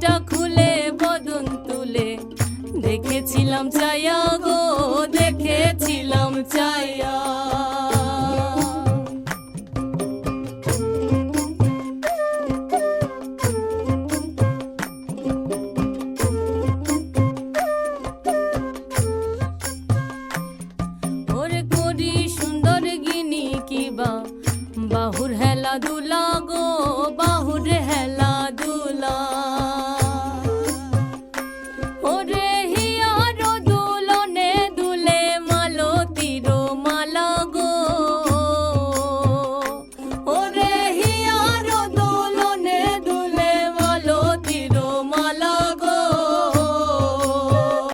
শাড়িটা খুলে বদন তুলে দেখেছিলাম চাইয়া গো, দেখেছিলাম চাইয়া। ওরে করি সুন্দর গিনি কিবা বাহুর হেলা দুলা